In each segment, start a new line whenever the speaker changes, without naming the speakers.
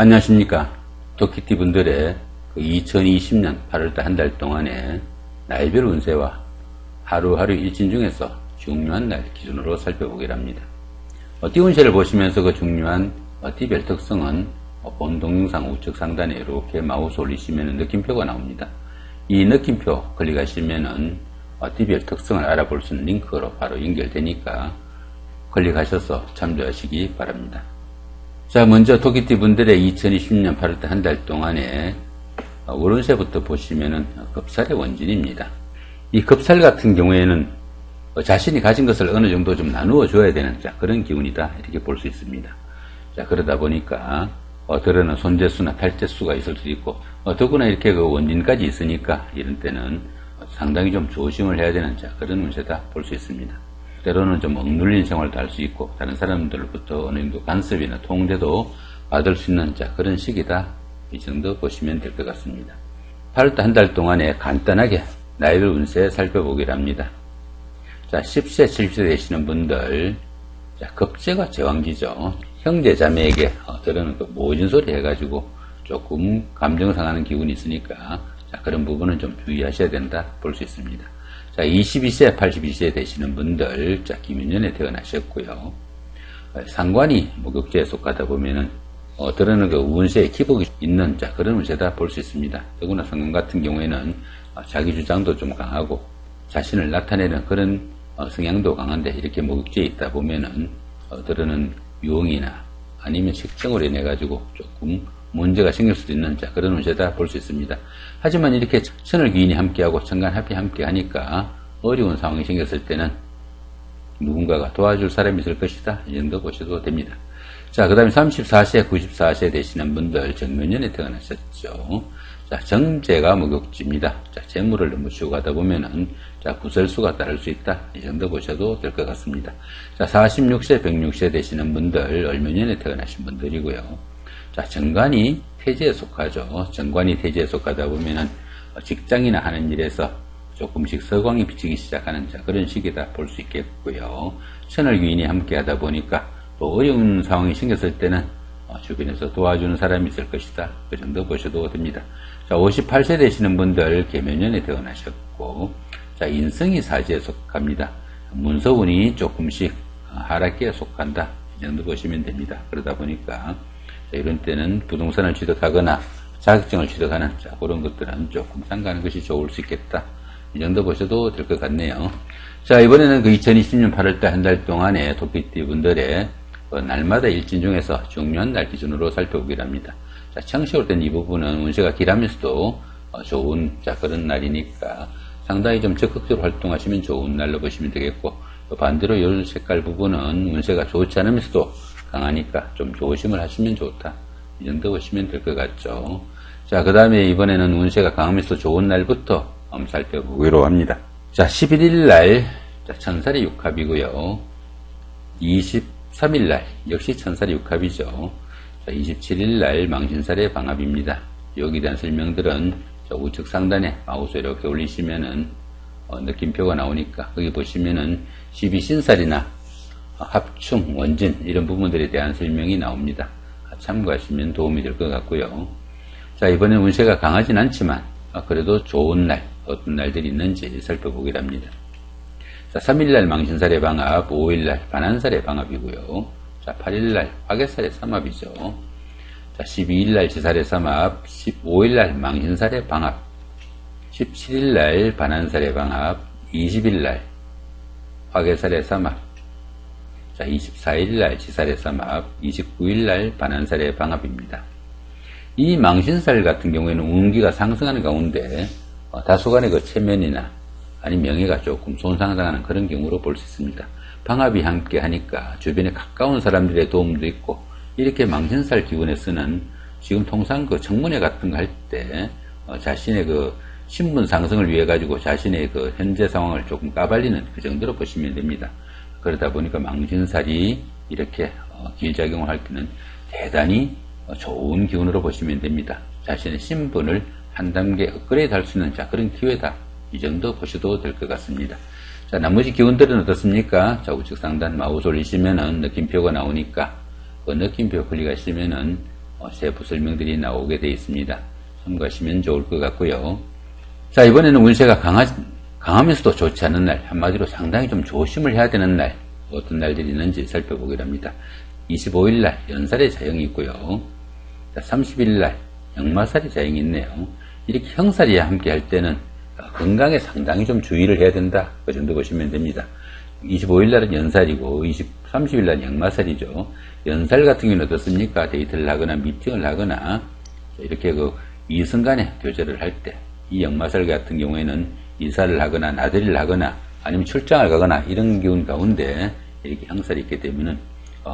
안녕하십니까. 토끼띠 분들의 2020년 8월달 한 달 동안의 날별 운세와 하루하루 일진 중에서 중요한 날 기준으로 살펴보기로 합니다. 띠 운세를 보시면서 그 중요한 띠별 특성은 본 동영상 우측 상단에 이렇게 마우스 올리시면 느낌표가 나옵니다. 이 느낌표 클릭하시면은 띠별 특성을 알아볼 수 있는 링크로 바로 연결되니까 클릭하셔서 참조하시기 바랍니다. 자, 먼저 토끼띠 분들의 2020년 8월달 한 달 동안의 월운세부터 보시면은 급살의 원진입니다. 이 급살 같은 경우에는 자신이 가진 것을 어느 정도 좀 나누어 줘야 되는 그런 기운이다, 이렇게 볼 수 있습니다. 자, 그러다 보니까 들어는 손재수나 탈재수가 있을 수도 있고, 더구나 이렇게 그 원진까지 있으니까 이런 때는 상당히 좀 조심을 해야 되는 그런 운세다 볼 수 있습니다. 때로는 좀 억눌린 생활도 할 수 있고, 다른 사람들로부터 어느 정도 간섭이나 통제도 받을 수 있는 그런 시기다, 이 정도 보시면 될 것 같습니다. 8월달 한 달 동안에 간단하게 나이별 운세 살펴보기로 합니다. 자, 10세, 70세 되시는 분들, 자, 급제가 제왕지죠. 형제 자매에게 들어는 그 모진 소리 해가지고 조금 감정 상하는 기운이 있으니까, 자, 그런 부분은 좀 주의하셔야 된다 볼 수 있습니다. 자, 22세, 82세 되시는 분들, 자, 김윤년에 태어나셨고요. 상관이 목욕지에 속하다 보면은, 들어는 그 운세에 기복이 있는, 그런 운세다 볼 수 있습니다. 더구나 상관 같은 경우에는, 자기 주장도 좀 강하고, 자신을 나타내는 그런, 성향도 강한데, 이렇게 목욕지에 있다 보면은, 들어는 유흥이나, 아니면 식정으로 인해가지고 조금 문제가 생길 수도 있는, 그런 운세다 볼 수 있습니다. 하지만 이렇게 천을귀인이 함께하고 천간합이 함께하니까 어려운 상황이 생겼을 때는 누군가가 도와줄 사람이 있을 것이다, 이 정도 보셔도 됩니다. 자, 그 다음에 34세, 94세 되시는 분들 정묘년에 태어나셨죠. 자, 정제가 목욕지입니다. 자, 재물을 너무 주고 가다 보면은 구설수가 따를 수 있다, 이 정도 보셔도 될 것 같습니다. 자, 46세, 106세 되시는 분들 을묘년에 태어나신 분들이고요. 자, 정관이 태지에 속하죠. 정관이 태지에 속하다 보면은 직장이나 하는 일에서 조금씩 서광이 비치기 시작하는 그런 시기다 볼 수 있겠고요. 천을귀인이 함께 하다 보니까 또 어려운 상황이 생겼을 때는 주변에서 도와주는 사람이 있을 것이다, 그 정도 보셔도 됩니다. 자, 58세 되시는 분들 계묘년에 태어나셨고, 자, 인성이 사지에 속합니다. 문서운이 조금씩 하락기에 속한다, 이 정도 보시면 됩니다. 그러다 보니까 이런 때는 부동산을 취득하거나 자격증을 취득하는 그런 것들은 조금 상가하는 것이 좋을 수 있겠다, 이 정도 보셔도 될 것 같네요. 자, 이번에는 2020년 8월달 한 달 동안의 토끼띠 분들의 날마다 일진 중에서 중요한 날 기준으로 살펴보기로 합니다. 자, 청시월 땐 이 부분은 운세가 길하면서도 좋은 그런 날이니까 상당히 좀 적극적으로 활동하시면 좋은 날로 보시면 되겠고, 또 반대로 열 색깔 부분은 운세가 좋지 않으면서도 강하니까 좀 조심을 하시면 좋다, 이 정도 보시면 될 것 같죠. 자, 그 다음에 이번에는 운세가 강하면서 좋은 날부터 한번 살펴보기로 합니다. 자, 11일 날 천살이 육합이고요. 23일 날 역시 천살이 육합이죠. 자, 27일 날 망신살의 방합입니다. 여기에 대한 설명들은 우측 상단에 마우스 이렇게 올리시면은 느낌표가 나오니까 거기 보시면은 12신살이나 합충, 원진 이런 부분들에 대한 설명이 나옵니다. 참고하시면 도움이 될 것 같고요. 자, 이번에 운세가 강하진 않지만 그래도 좋은 날, 어떤 날들이 있는지 살펴보기로 합니다. 자, 3일날 망신살의 방합, 5일날 반한살의 방합이고요. 자, 8일날 화개살의 삼합이죠. 자, 12일날 지살의 삼합, 15일날 망신살의 방합, 17일날 반한살의 방합, 20일날 화개살의 삼합, 자, 24일날 지살의 삼합, 29일날 반한살의 방합입니다. 이 망신살 같은 경우에는 운기가 상승하는 가운데 다소간의 그 체면이나 아니면 명예가 조금 손상당하는 그런 경우로 볼 수 있습니다. 방합이 함께 하니까 주변에 가까운 사람들의 도움도 있고, 이렇게 망신살 기운에서는 지금 통상 그 청문회 같은 거 할 때 자신의 그 신분 상승을 위해 가지고 자신의 그 현재 상황을 조금 까발리는 그 정도로 보시면 됩니다. 그러다 보니까 망신살이 이렇게 길작용을 할 때는 대단히 좋은 기운으로 보시면 됩니다. 자신의 신분을 한 단계 업그레이드 할 수 있는 그런 기회다, 이 정도 보셔도 될 것 같습니다. 자, 나머지 기운들은 어떻습니까? 자, 우측 상단 마우스 올리시면은 느낌표가 나오니까 그 느낌표 클릭하시면은 세부 설명들이 나오게 되어 있습니다. 참고하시면 좋을 것 같고요. 자, 이번에는 운세가 강하면서도 좋지 않은 날, 한마디로 상당히 좀 조심을 해야 되는 날, 어떤 날들이 있는지 살펴보기로 합니다. 25일 날 연살의 자영이 있고요. 자, 30일 날 역마살의 자영이 있네요. 이렇게 형살이 함께 할 때는 건강에 상당히 좀 주의를 해야 된다. 그 정도 보시면 됩니다. 25일 날은 연살이고 30일 날은 역마살이죠. 연살 같은 경우는 어떻습니까? 데이트를 하거나 미팅을 하거나 이렇게 이성 간의 교제를 할 때, 이 역마살 같은 경우에는 이사를 하거나 나들이를 하거나 아니면 출장을 가거나 이런 기운 가운데 이렇게 형살이 있게 되면은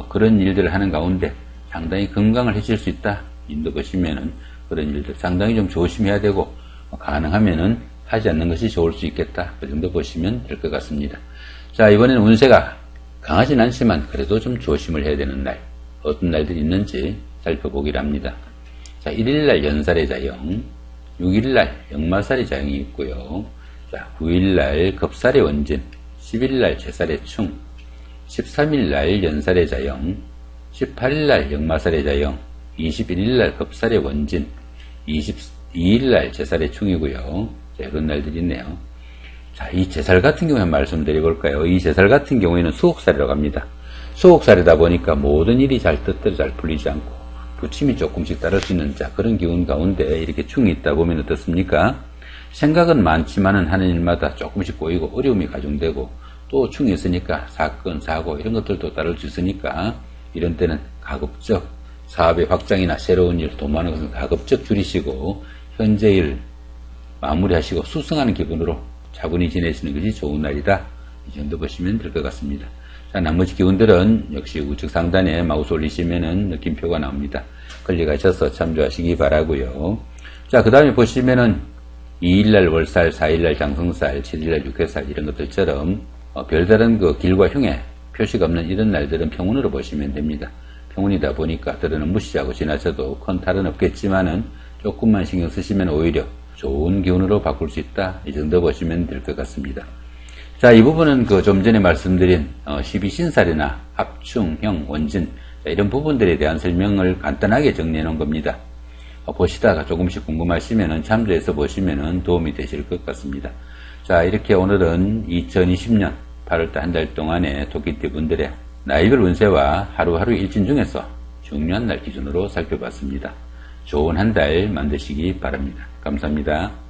그런 일들을 하는 가운데 상당히 건강을 해칠 수 있다. 인도 보시면은 그런 일들 상당히 좀 조심해야 되고 가능하면은 하지 않는 것이 좋을 수 있겠다. 그 정도 보시면 될 것 같습니다. 자, 이번에는 운세가 강하진 않지만 그래도 좀 조심을 해야 되는 날, 어떤 날들이 있는지 살펴보기로 합니다. 자, 1일날 연살의 자영, 6일날 역마살의 자영이 있고요. 자, 9일날 겁살의 원진, 10일날 제살의 충, 13일날 연살의 자영, 18일날 역마살의 자영, 21일날 겁살의 원진, 22일날 제살의 충이고요. 자, 이런 날들이 있네요. 자, 이 제살 같은 경우에 말씀드려볼까요? 이 제살 같은 경우에는 수옥살이라고 합니다. 수옥살이다 보니까 모든 일이 잘 뜻대로 잘 풀리지 않고 부침이 조금씩 따를 수 있는 그런 기운 가운데 이렇게 충이 있다 보면 어떻습니까? 생각은 많지만은 하는 일마다 조금씩 꼬이고 어려움이 가중되고 또 충이 있으니까 사건, 사고 이런 것들도 따를 수 있으니까 이런 때는 가급적 사업의 확장이나 새로운 일, 도모하는 것은 가급적 줄이시고 현재 일 마무리하시고 수승하는 기분으로 차분히 지내시는 것이 좋은 날이다. 이 정도 보시면 될 것 같습니다. 자, 나머지 기운들은 역시 우측 상단에 마우스 올리시면은 느낌표가 나옵니다. 클릭하셔서 참조하시기 바라고요. 자, 그 다음에 보시면은 2일날 월살, 4일날 장성살, 7일날 육해살 이런 것들처럼 별다른 길과 흉에 표시가 없는 이런 날들은 평운으로 보시면 됩니다. 평운이다 보니까 때로는 무시하고 지나쳐도 큰 탈은 없겠지만은 조금만 신경 쓰시면 오히려 좋은 기운으로 바꿀 수 있다. 이 정도 보시면 될 것 같습니다. 자, 이 부분은 좀 전에 말씀드린 12신살이나 합충, 형, 원진 이런 부분들에 대한 설명을 간단하게 정리해 놓은 겁니다. 보시다가 조금씩 궁금하시면 참조해서 보시면 도움이 되실 것 같습니다. 자, 이렇게 오늘은 2020년 8월달 한 달 동안의 토끼띠 분들의 나이별 운세와 하루하루 일진 중에서 중요한 날 기준으로 살펴봤습니다. 좋은 한 달 만드시기 바랍니다. 감사합니다.